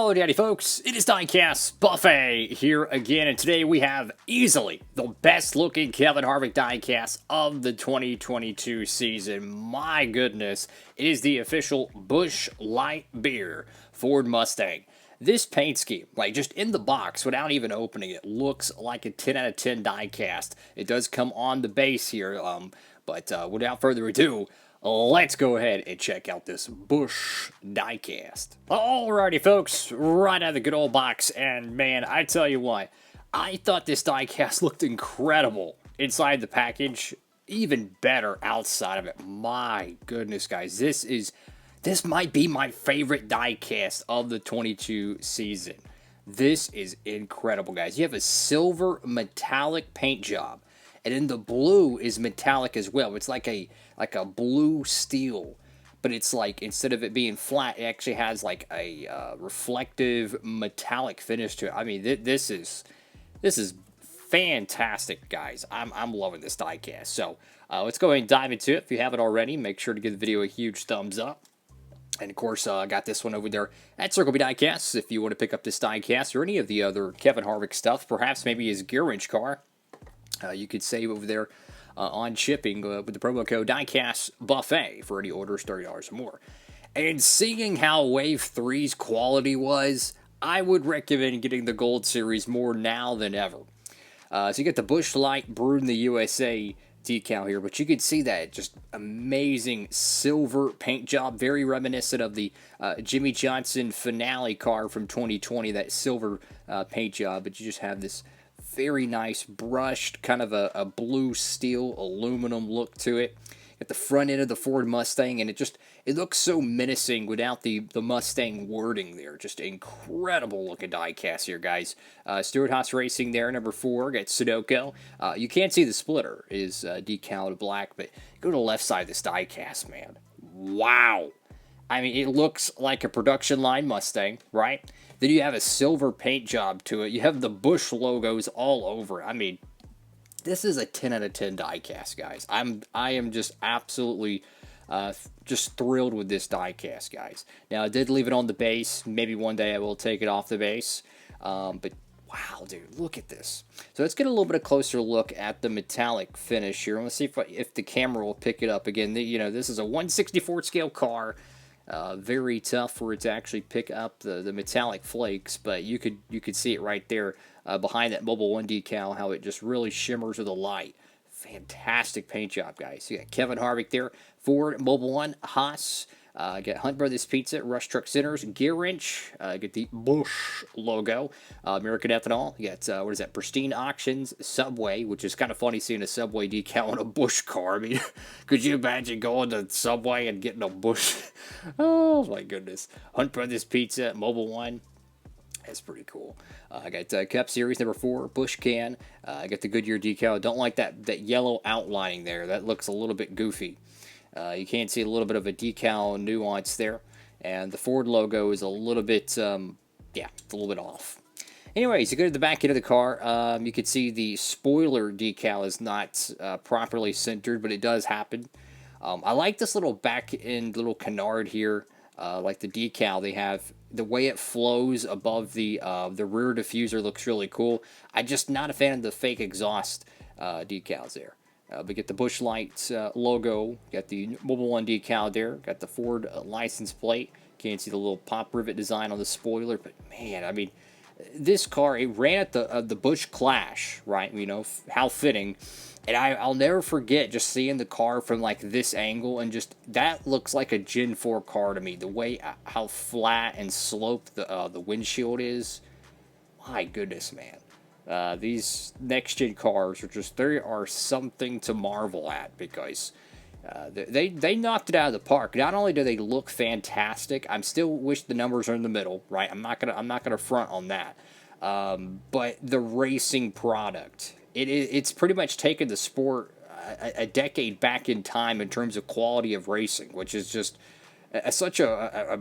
Hello, Daddy folks. It is Diecastbuffet here again, and today we have easily the best-looking Kevin Harvick diecast of the 2022 season. My goodness, it is the official Busch Light Beer Ford Mustang. This paint scheme, like just in the box without even opening it, looks like a 10 out of 10 diecast. It does come on the base here, but without further ado, let's go ahead and check out this Busch diecast. Alrighty, folks, right out of the good old box, and man, I tell you what, I thought this diecast looked incredible inside the package, even better outside of it. My goodness, guys, this might be my favorite diecast of the 22 season. This is incredible, guys. You have a silver metallic paint job, and then the blue is metallic as well. It's like a blue steel, but it's like, instead of it being flat, it actually has like a reflective metallic finish to it. I mean, this is fantastic, guys. I'm loving this diecast. So let's go ahead and dive into it. If you haven't already, make sure to give the video a huge thumbs up. And of course, I got this one over there at Circle B Diecast. If you want to pick up this diecast or any of the other Kevin Harvick stuff, perhaps maybe his gear wrench car, you could save over there on shipping with the promo code Diecastbuffet for any orders $30 or more. And seeing how Wave 3's quality was, I would recommend getting the Gold Series more now than ever. So you get the Busch Light Brewed in the USA decal here, but you can see that just amazing silver paint job, very reminiscent of the Jimmy Johnson finale car from 2020, that silver paint job, but you just have this very nice brushed, kind of a blue steel aluminum look to it. At the front end of the Ford Mustang, and it looks so menacing without the Mustang wording there. Just incredible looking diecast here, guys. Stewart Haas Racing there, number 4. Got Sudoku. You can't see the splitter is decaled black, but go to the left side of this diecast, man. Wow. I mean, it looks like a production line Mustang, right? Then you have a silver paint job to it. You have the Busch logos all over. I mean, this is a 10 out of 10 diecast, guys. I am just absolutely just thrilled with this diecast, guys. Now, I did leave it on the base. Maybe one day I will take it off the base. But wow, dude, look at this. So let's get a little bit of closer look at the metallic finish here. Let's see if the camera will pick it up again. This is a 1/64 scale car. Very tough for it to actually pick up the metallic flakes, but you could see it right there behind that Mobil 1 decal, how it just really shimmers with the light. Fantastic paint job, guys. You got Kevin Harvick there, Ford, Mobil 1, Haas. Got Hunt Brothers Pizza, Rush Truck Centers, Gear Wrench. Get the Busch logo, American Ethanol. You got, what is that, Pristine Auctions, Subway, which is kind of funny seeing a Subway decal on a Busch car. I mean, could you imagine going to Subway and getting a Busch? Oh, my goodness. Hunt Brothers Pizza, Mobil 1. That's pretty cool. I got Cup Series number 4, Busch can. I got the Goodyear decal. Don't like that yellow outlining there. That looks a little bit goofy. You can see a little bit of a decal nuance there. And the Ford logo is a little bit, it's a little bit off. Anyways, you go to the back end of the car. You can see the spoiler decal is not properly centered, but it does happen. I like this little back end little canard here. Like the decal they have, the way it flows above the rear diffuser looks really cool. I'm just not a fan of the fake exhaust decals there. We get the Busch Light logo, got the Mobil 1 decal there, got the Ford license plate. Can't see the little pop rivet design on the spoiler, but man, I mean, this car, it ran at the Busch Clash, right? You know, how fitting. And I'll never forget just seeing the car from like this angle, and just that looks like a Gen 4 car to me. The way how flat and sloped the windshield is, my goodness, man. These next gen cars they are something to marvel at, because they knocked it out of the park. Not only do they look fantastic, I still wish the numbers are in the middle, right? I'm not gonna front on that. But the racing product, it's pretty much taken the sport a decade back in time in terms of quality of racing, which is just such a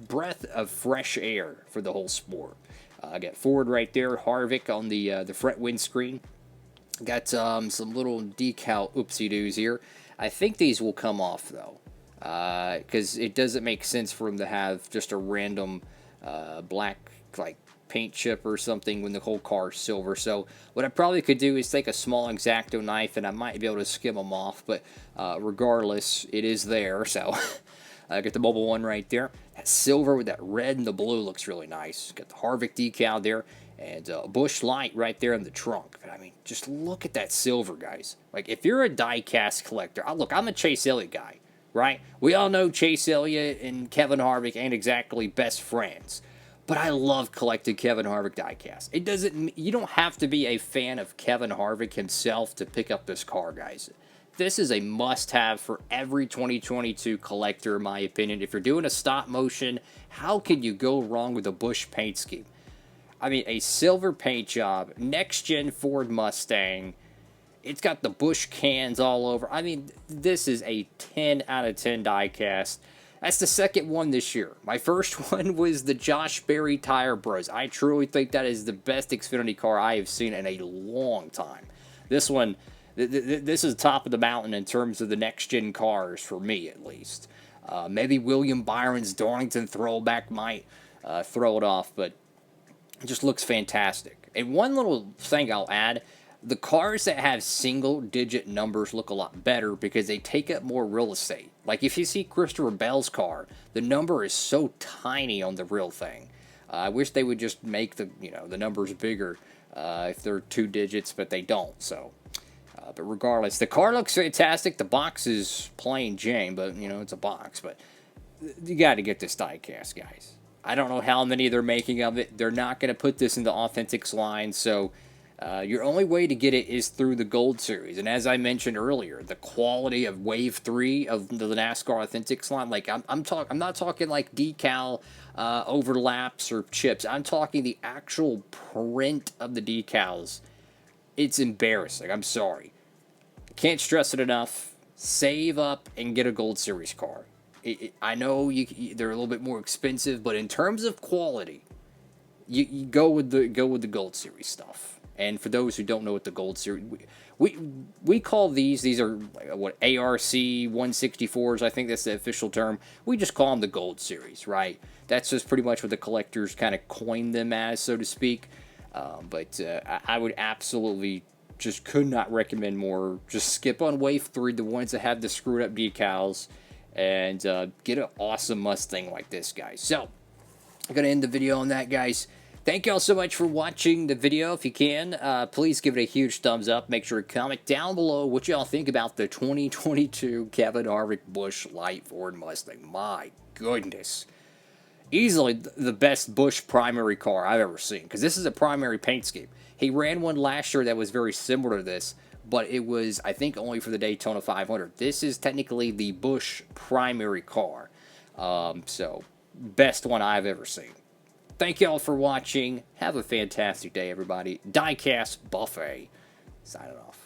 breath of fresh air for the whole sport. I got Ford right there, Harvick on the front windscreen. Got some little decal oopsie-doos here. I think these will come off, though, because it doesn't make sense for them to have just a random black, like, paint chip or something when the whole car is silver. So what I probably could do is take a small X-Acto knife and I might be able to skim them off, but regardless, it is there. So I got the mobile one right there. That silver with that red and the blue looks really nice. Got the Harvick decal there and Busch light right there in the trunk. But I mean, just look at that silver, guys. Like, if you're a diecast collector, look, I'm a Chase Elliott guy, right? We all know Chase Elliott and Kevin Harvick ain't exactly best friends. But I love collecting Kevin Harvick diecast. It doesn't. You don't have to be a fan of Kevin Harvick himself to pick up this car, guys. This is a must-have for every 2022 collector, in my opinion. If you're doing a stop motion, how can you go wrong with a Busch paint scheme? I mean, a silver paint job, next-gen Ford Mustang. It's got the Busch cans all over. I mean, this is a 10 out of 10 diecast. That's the second one this year. My first one was the Josh Berry Tire Bros. I truly think that is the best Xfinity car I have seen in a long time. This one, this is top of the mountain in terms of the next-gen cars, for me at least. Maybe William Byron's Darlington throwback might throw it off, but it just looks fantastic. And one little thing I'll add, the cars that have single-digit numbers look a lot better because they take up more real estate. Like, if you see Christopher Bell's car, the number is so tiny on the real thing. I wish they would just make the numbers bigger if they're 2 digits, but they don't. So, but regardless, the car looks fantastic. The box is plain Jane, but it's a box. But you got to get this diecast, guys. I don't know how many they're making of it. They're not going to put this in the Authentics line, so your only way to get it is through the Gold Series. And as I mentioned earlier, the quality of Wave 3 of the NASCAR Authentics line, like I'm not talking like decal overlaps or chips. I'm talking the actual print of the decals. It's embarrassing. I'm sorry. Can't stress it enough. Save up and get a Gold Series car. I know they're a little bit more expensive, but in terms of quality, you go with the Gold Series stuff. And for those who don't know what the Gold Series, we call these are what, ARC 164s, I think that's the official term. We just call them the Gold Series, right? That's just pretty much what the collectors kind of coined them as, so to speak. But I would absolutely just could not recommend more. Just skip on Wave 3, the ones that have the screwed up decals, and get an awesome Mustang like this, guys. So, I'm going to end the video on that, guys. Thank y'all so much for watching the video. If you can, please give it a huge thumbs up. Make sure to comment down below what y'all think about the 2022 Kevin Harvick Busch Light Ford Mustang. My goodness. Easily the best Busch primary car I've ever seen, because this is a primary paint scheme. He ran one last year that was very similar to this, but it was, I think, only for the Daytona 500. This is technically the Busch primary car. So, best one I've ever seen. Thank y'all for watching. Have a fantastic day, everybody. Diecastbuffet. Signing off.